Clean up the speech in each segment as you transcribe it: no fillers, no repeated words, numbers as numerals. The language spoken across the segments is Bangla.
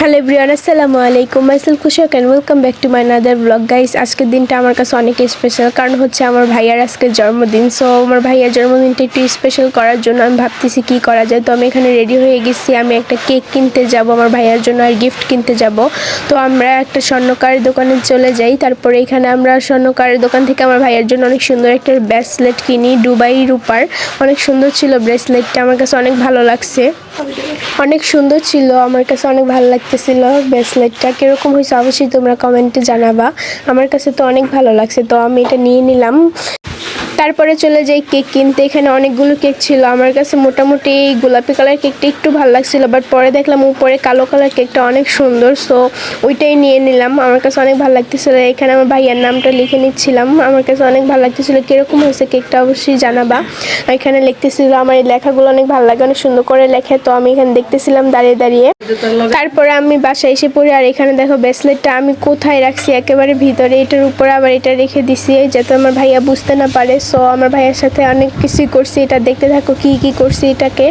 হ্যালো এভরিওয়ান, আসসালামু আলাইকুম। Myself Kushak and welcome back to my another blog. Guys, আজকের দিনটা আমার কাছে অনেক স্পেশাল, কারণ হচ্ছে আমার ভাইয়ার আজকে জন্মদিন। সো আমার ভাইয়ার জন্মদিনটা একটু স্পেশাল করার জন্য আমি ভাবতেছি কী করা যায়। তো আমি এখানে রেডি হয়ে গেছি, আমি একটা কেক কিনতে যাব আমার ভাইয়ার জন্য আর গিফট কিনতে যাব। তো আমরা একটা স্বর্ণকারের দোকানে চলে যাই। তারপরে এখানে আমরা স্বর্ণকারের দোকান থেকে আমার ভাইয়ার জন্য অনেক সুন্দর একটা ব্রেসলেট কিনি, দুবাই রূপার। অনেক সুন্দর ছিল ব্রেসলেটটা, আমার কাছে অনেক ভালো লাগছে, অনেক সুন্দর ছিল, আমার কাছে অনেক ভালো লাগতেছিল। ব্রেসলেটটা কীরকম হয়েছে অবশ্যই তোমরা কমেন্টে জানাবা। আমার কাছে তো অনেক ভালো লাগছে, তো আমি এটা নিয়ে নিলাম। তারপরে চলে যাই কেক কিনতে। এখানে অনেকগুলো কেক ছিল, আমার কাছে মোটামুটি এই গোলাপি কালার কেকটা একটু ভালো লাগছিল, বাট পরে দেখলাম উপরে কালো কালার কেকটা অনেক সুন্দর, সো ওইটাই নিয়ে নিলাম। আমার কাছে অনেক ভালো লাগতেছিল। এখানে আমার ভাইয়ার নামটা লিখে নিচ্ছিলাম, আমার কাছে অনেক ভালো লাগতেছিল। কীরকম হয়েছে কেকটা অবশ্যই জানাবা। এখানে লিখতেছিল, আমার এই লেখাগুলো অনেক ভালো লাগে, অনেক সুন্দর করে লেখে, তো আমি এখানে দেখতেছিলাম দাঁড়িয়ে দাঁড়িয়ে। তারপরে আমি বাসায় এসে পড়ি, আর এখানে দেখো ব্রেসলেটটা আমি কোথায় রাখছি, একেবারে ভিতরে, এটার উপরে আবার এটা রেখে দিছি যাতে আমার ভাইয়া বুঝতে না পারে। সো আমার ভাইয়ের সাথে অনেক কিছুই করছি, এটা দেখতে থাকো কি কি করছি এটাকে।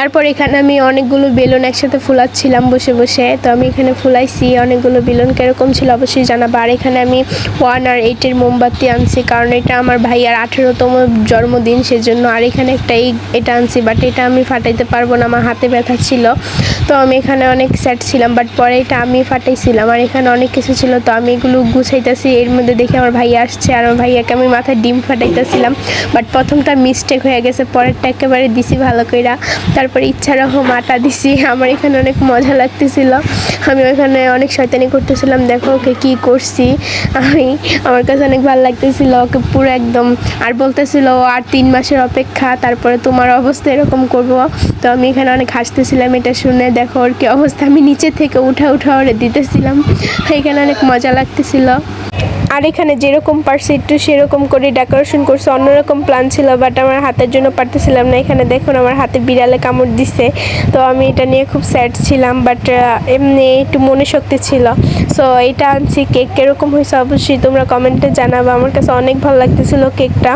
তারপর এখানে আমি অনেকগুলো বেলুন একসাথে ফুলাচ্ছিলাম বসে বসে, তো আমি এখানে ফুলাইছি অনেকগুলো বেলুন। কীরকম ছিল অবশ্যই জানাবো। আর এখানে আমি 1 আর 8-এর মোমবাতি আনছি, কারণ এটা আমার ভাইয়ার 18তম জন্মদিন সেজন্য। আর এখানে একটা এটা আনছি, বাট এটা আমি ফাটাইতে পারবো না, আমার হাতে ব্যথা ছিল, তো আমি এখানে অনেক স্যাড ছিলাম, বাট পরে এটা আমি ফাটাইছিলাম। আর এখানে অনেক কিছু ছিল, তো আমি এগুলো গুছাইতেছি, এর মধ্যে দেখে আমার ভাইয়া আসছে, আর আমার ভাইয়াকে আমি মাথায় ডিম ফাটাইতেছিলাম, বাট প্রথমটা মিস্টেক হয়ে গেছে, পরেরটা একেবারে দিছি ভালো কইরা। তারপরে ইচ্ছা রকম আটা দিছি। আমার এখানে অনেক মজা লাগতেছিল, আমি ওখানে অনেক শয়তানি করতেছিলাম, দেখো ওকে কী করছি আমি, আমার কাছে অনেক ভালো লাগতেছিল। ওকে পুরো একদম, আর বলতেছিল আর 3 মাসের অপেক্ষা, তারপরে তোমার অবস্থা এরকম করবো। তো আমি এখানে অনেক হাসতেছিলাম এটা শুনে, দেখো ওর কী অবস্থা, আমি নিচে থেকে উঠা ওরে দিতেছিলাম, এখানে অনেক মজা লাগতেছিল। আর এখানে যেরকম পারছি একটু সেরকম করে ডেকোরেশন করছে, অন্যরকম প্ল্যান ছিল, বাট আমার হাতের জন্য পারতেছিলাম না। এখানে দেখুন আমার হাতে বিড়ালে কামড় দিছে, তো আমি এটা নিয়ে খুব স্যাড ছিলাম, বাট এমনি একটু মনে শক্তি ছিল। সো এটা আনছি। কেক কীরকম হয়েছে অবশ্যই তোমরা কমেন্টে জানাবো, আমার কাছে অনেক ভালো লাগতেছিল কেকটা।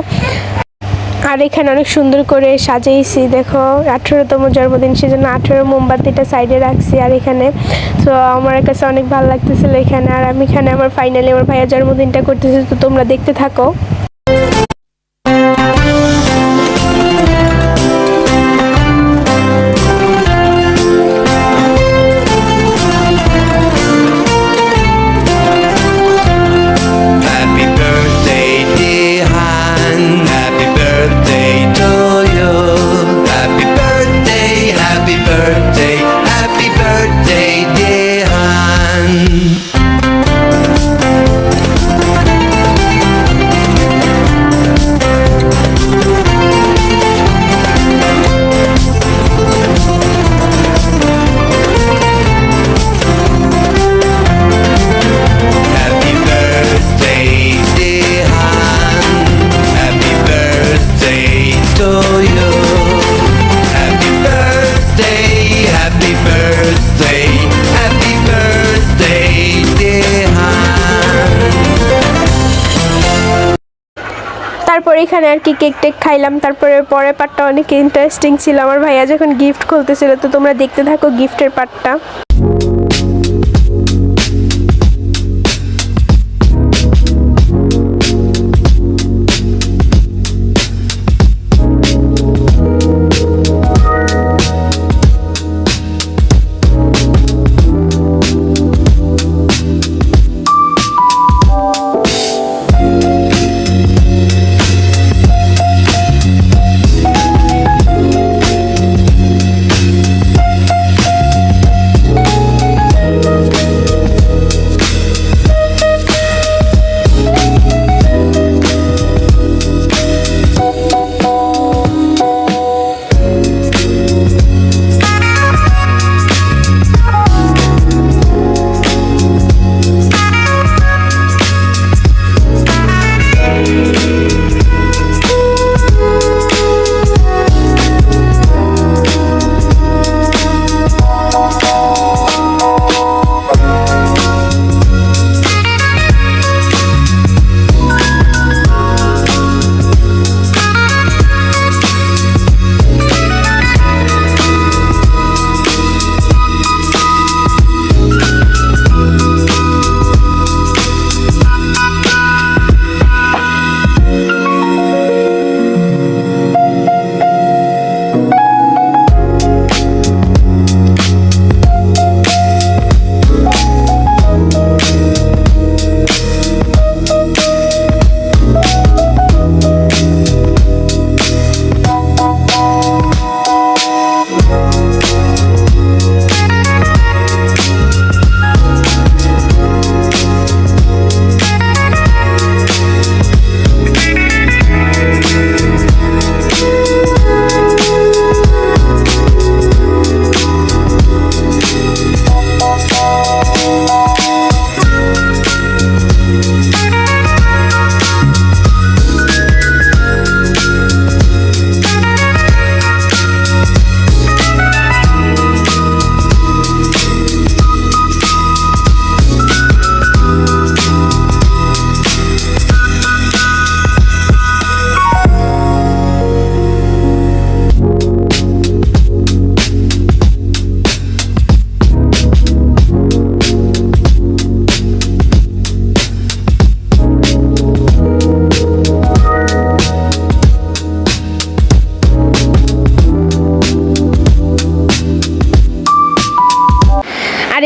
আর এখানে অনেক সুন্দর করে সাজিয়েছি, দেখো 18তম জন্মদিন, সেজন্য 18 মোমবাতিটা সাইডে রাখছি। আর এখানে তো আমার কাছে অনেক ভালো লাগতেছিল এখানে। আর আমি এখানে আমার ফাইনালি আমার ভাইয়ের জন্মদিনটা করতেছি, তো তোমরা দেখতে থাকো। তারপর এখানে আর কি কেক টেক খাইলাম। তারপরে পরের পার্টটা অনেক ইন্টারেস্টিং ছিল, আমার ভাইয়া যখন গিফট খুলতেছিল, তো তোমরা দেখতে থাকো গিফটের পার্টটা।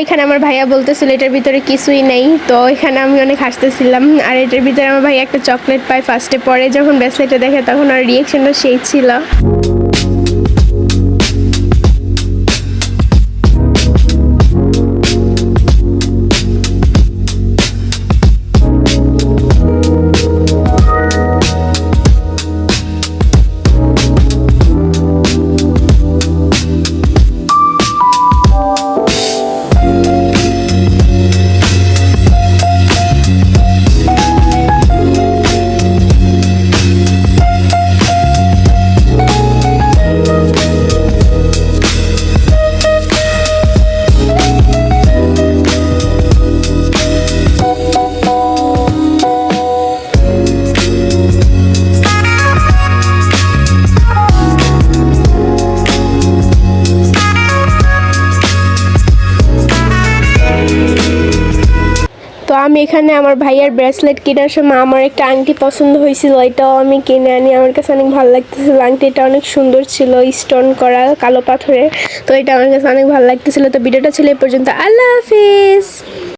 এখানে আমার ভাইয়া বলতেছিল এটার ভিতরে কিছুই নেই, তো এখানে আমি অনেক হাসতেছিলাম। আর এটার ভিতরে আমার ভাইয়া একটা চকলেট পায় ফার্স্টে, পরে যখন ব্রেসলেটটা দেখে তখন আর রিয়েকশনটা সেই ছিল। আমি এখানে আমার ভাইয়ার ব্রেসলেট কেনার সময় আমার একটা আংটি পছন্দ হয়েছিল, এটাও আমি কিনে আনি। আমার কাছে অনেক ভালো লাগতেছিল, আংটিটা অনেক সুন্দর ছিল, স্টোন করা কালো পাথরে। তো এটা আমার কাছে অনেক ভালো লাগতেছিল। তো ভিডিওটা ছিল এই পর্যন্ত। আল্লাহ হাফিজ।